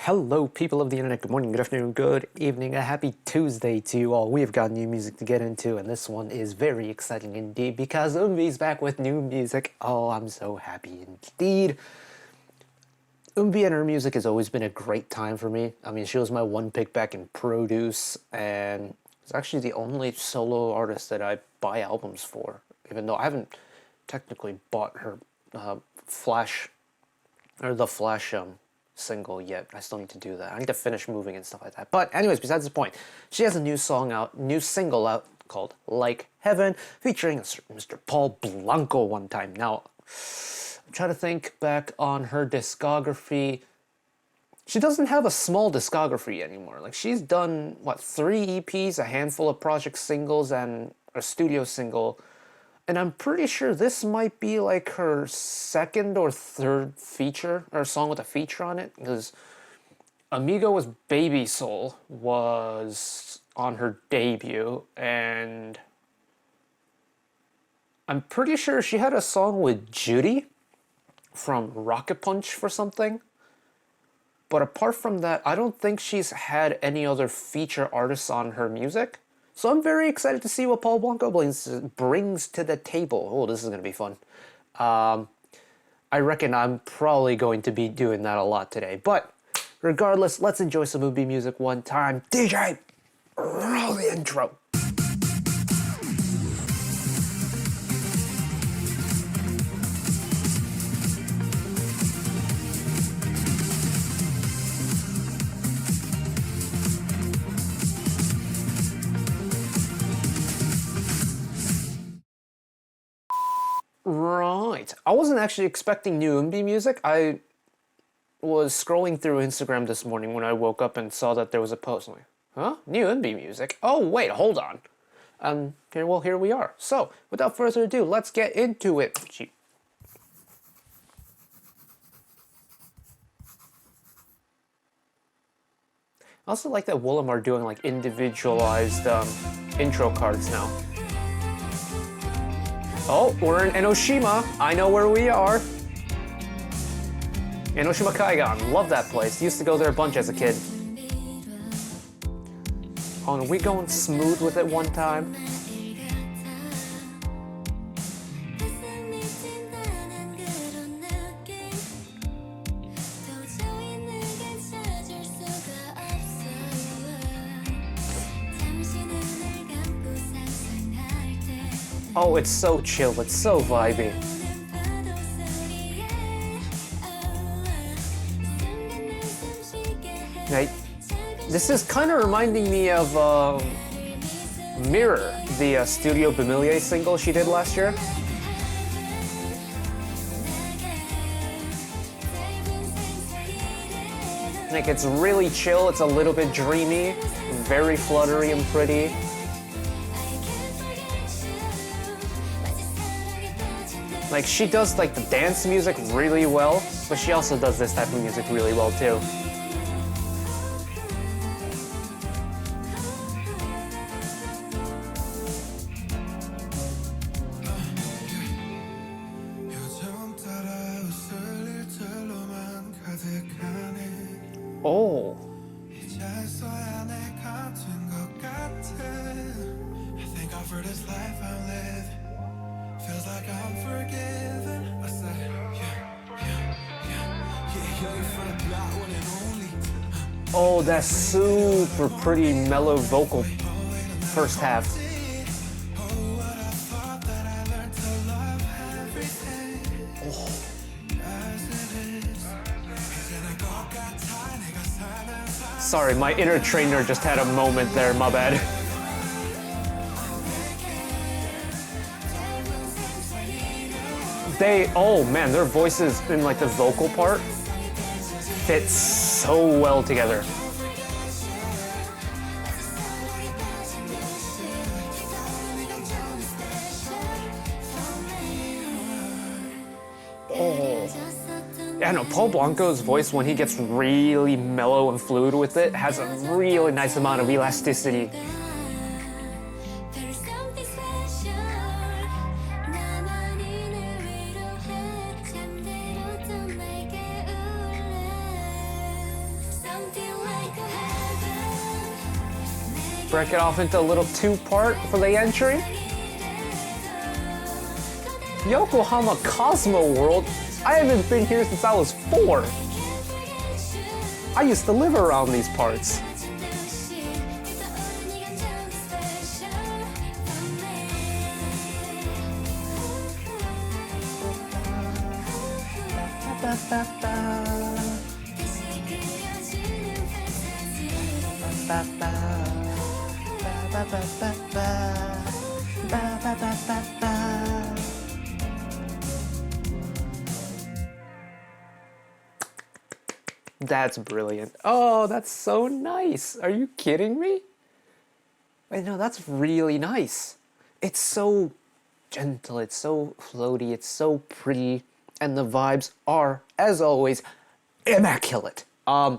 Hello, people of the internet. Good morning, good afternoon, good evening, a happy Tuesday to you all. We've got new music to get into, and this one is very exciting indeed because Eunbi's back with new music. Oh, I'm so happy indeed. Eunbi and her music has always been a great time for me. I mean, she was my one pick back in produce, and it's actually the only solo artist that I buy albums for, even though I haven't technically bought her Flash, or the Flash single yet. I still need to do that. I need to finish moving and stuff like that. But anyways, besides the point, she has a new single out called Like Heaven, featuring a certain Mr. Paul Blanco one time. Now, I'm trying to think back on her discography. She doesn't have a small discography anymore. Like, she's done, what, 3 EPs, a handful of project singles, and a studio single. And I'm pretty sure this might be like her second or third feature, or song with a feature on it, because Amigo with Baby Soul was on her debut, and I'm pretty sure she had a song with Judy from Rocket Punch for something. But apart from that, I don't think she's had any other feature artists on her music. So I'm very excited to see what Paul Blanco brings to the table. Oh, this is going to be fun. I reckon I'm probably going to be doing that a lot today. But regardless, let's enjoy some Eunbi music one time. DJ, roll the intro. Right. I wasn't actually expecting new Eunbi music. I was scrolling through Instagram this morning when I woke up and saw that there was a post. I'm like, huh? New Eunbi music? Oh, wait, hold on. Here we are. So, without further ado, let's get into it. Gee. I also like that Woollim are doing like individualized intro cards now. Oh, we're in Enoshima. I know where we are. Enoshima Kaigan. Love that place. Used to go there a bunch as a kid. Oh, are we going smooth with it one time? Oh, it's so chill, it's so vibey. Now, this is kind of reminding me of Mirror, the Studio Bemilier single she did last year. Like, it's really chill, it's a little bit dreamy, very fluttery and pretty. Like, she does like the dance music really well, but she also does this type of music really well too. Oh. Feels like I'm forgiven. I said, you're from the block, one and only. Oh, that's super pretty mellow vocal first half. Oh. Sorry, my inner trainer just had a moment there, my bad. Oh man, their voices in like the vocal part fit so well together. Oh. Yeah, no, Paul Blanco's voice, when he gets really mellow and fluid with it, has a really nice amount of elasticity. Break it off into a little two-part for the entry. Yokohama Cosmo World. I haven't been here since I was 4. I used to live around these parts. That's brilliant. Oh, that's so nice. Are you kidding me? Wait, no, that's really nice. It's so gentle, it's so floaty, it's so pretty, and the vibes are, as always, immaculate. Yeah,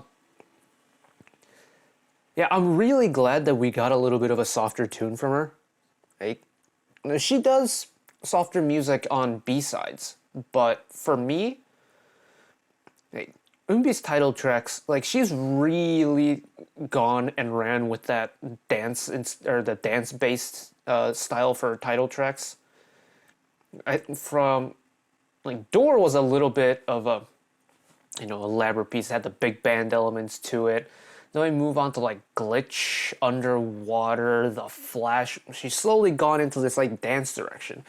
I'm really glad that we got a little bit of a softer tune from her. Like, she does softer music on B-sides, but for me, like, Eunbi's title tracks, like, she's really gone and ran with that dance or the dance-based style for title tracks. From like Door was a little bit of a elaborate piece. It had the big band elements to it. Then we move on to like Glitch, Underwater, The Flash. She's slowly gone into this like dance direction.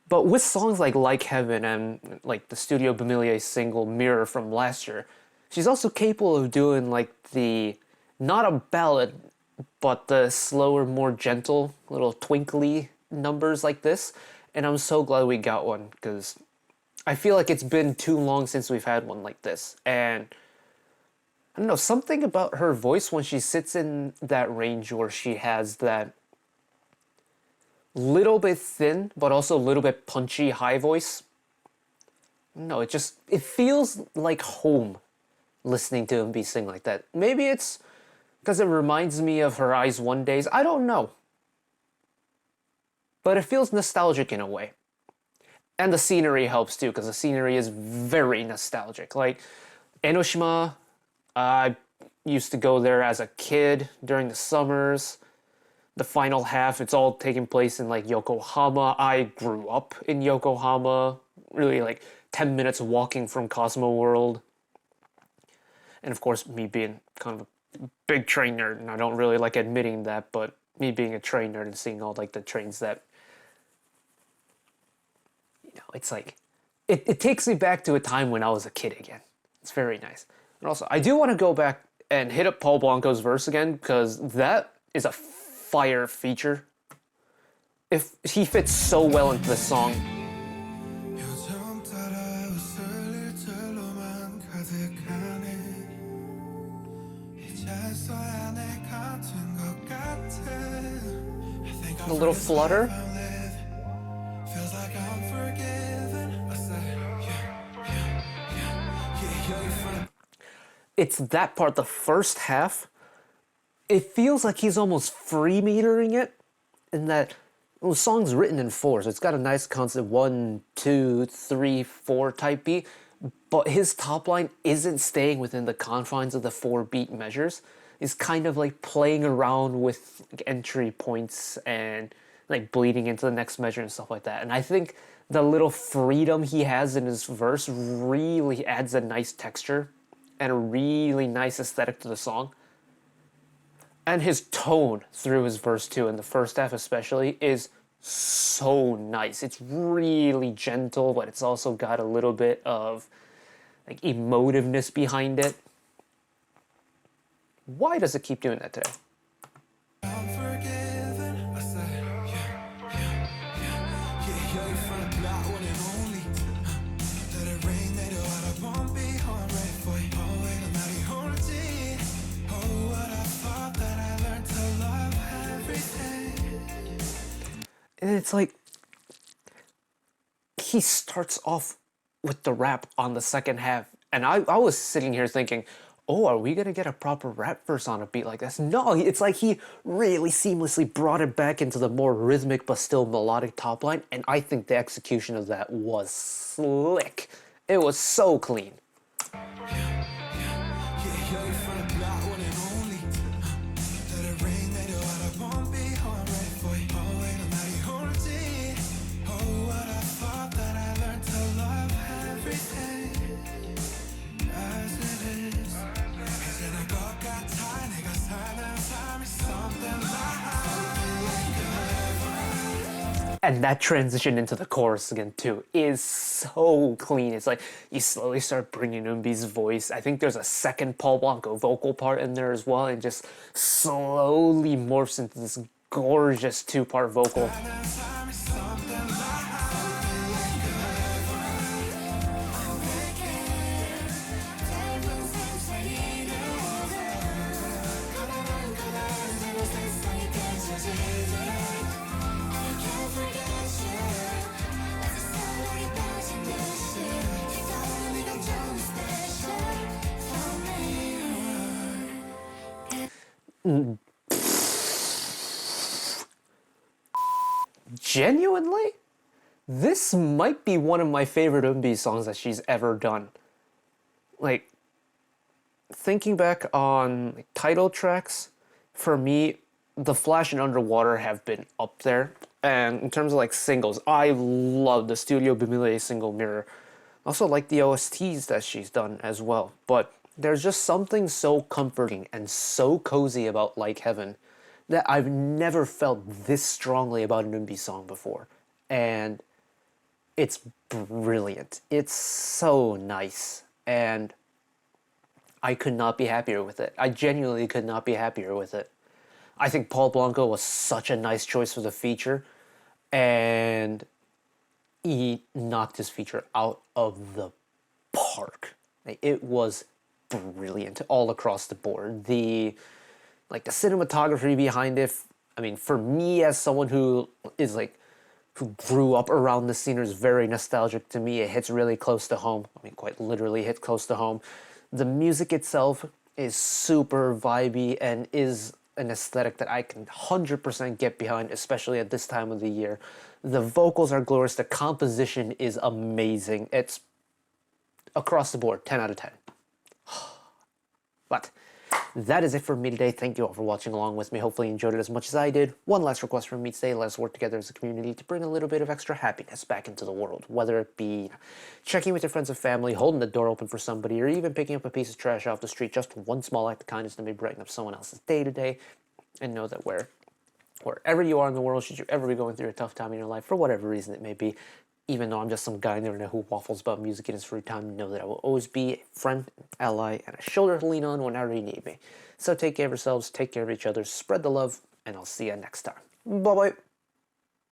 But with songs like Heaven and like the Studio Bamilier single Mirror from last year, she's also capable of doing like the, not a ballad, but the slower, more gentle, little twinkly numbers like this. And I'm so glad we got one, because I feel like it's been too long since we've had one like this. And I don't know, something about her voice when she sits in that range where she has that little bit thin, but also a little bit punchy high voice. No, it feels like home listening to Eunbi sing like that. Maybe it's because it reminds me of her Eyes One days. I don't know. But it feels nostalgic in a way. And the scenery helps too, because the scenery is very nostalgic. Like, Enoshima, I used to go there as a kid during the summers. The final half, it's all taking place in like Yokohama. I grew up in Yokohama, really like 10 minutes walking from Cosmo World. And of course, me being kind of a big train nerd, and I don't really like admitting that, but me being a train nerd and seeing all like the trains that, it's like, it takes me back to a time when I was a kid again. It's very nice. And also, I do want to go back and hit up Paul Blanco's verse again, because that is a fire feature. If he fits so well into the song. The little flutter. It's that part, the first half. It feels like he's almost free metering it, in that the song's written in 4s. So it's got a nice constant 1, 2, 3, 4 type beat, but his top line isn't staying within the confines of the 4 beat measures. It's kind of like playing around with entry points and like bleeding into the next measure and stuff like that. And I think the little freedom he has in his verse really adds a nice texture and a really nice aesthetic to the song. And his tone through his verse too, in the first half especially, is so nice. It's really gentle, but it's also got a little bit of like emotiveness behind it. Why does it keep doing that today? And it's like, he starts off with the rap on the second half, and I was sitting here thinking, oh, are we gonna get a proper rap verse on a beat like this? No, it's like he really seamlessly brought it back into the more rhythmic but still melodic top line, and I think the execution of that was slick. It was so clean. you're from the block, one and only. Let it ring, let it what I won't be. Oh, I'm ready for you. Oh, ain't nobody holding. Oh, what I thought that I learned to love everything as it is. 이제 내 것 같아, 내가 사는 삶이 something like. And that transition into the chorus again too is so clean. It's like you slowly start bringing Eunbi's voice. I think there's a second Paul Blanco vocal part in there as well, and just slowly morphs into this gorgeous two-part vocal. Genuinely, this might be one of my favorite Eunbi songs that she's ever done. Like, thinking back on title tracks, for me, The Flash and Underwater have been up there. And in terms of like singles, I love the Studio Bimile single Mirror. I also like the OSTs that she's done as well. But there's just something so comforting and so cozy about Like Heaven that I've never felt this strongly about an Eunbi song before. And it's brilliant. It's so nice. And I could not be happier with it. I genuinely could not be happier with it. I think Paul Blanco was such a nice choice for the feature. And he knocked his feature out of the park. It was brilliant all across the board. The cinematography behind it, I mean, for me as someone who grew up around the scene, is very nostalgic to me. It hits really close to home. I mean, quite literally hits close to home. The music itself is super vibey and is an aesthetic that I can 100% get behind, especially at this time of the year. The vocals are glorious. The composition is amazing. It's across the board, 10 out of 10. But that is it for me today. Thank you all for watching along with me. Hopefully you enjoyed it as much as I did. One last request from me today: let's work together as a community to bring a little bit of extra happiness back into the world. Whether it be checking with your friends and family, holding the door open for somebody, or even picking up a piece of trash off the street. Just one small act of kindness to maybe brighten up someone else's day today. And know that wherever you are in the world, should you ever be going through a tough time in your life, for whatever reason it may be, even though I'm just some guy on the internet who waffles about music in his free time, know that I will always be a friend, an ally, and a shoulder to lean on whenever you need me. So take care of yourselves, take care of each other, spread the love, and I'll see you next time. Bye-bye.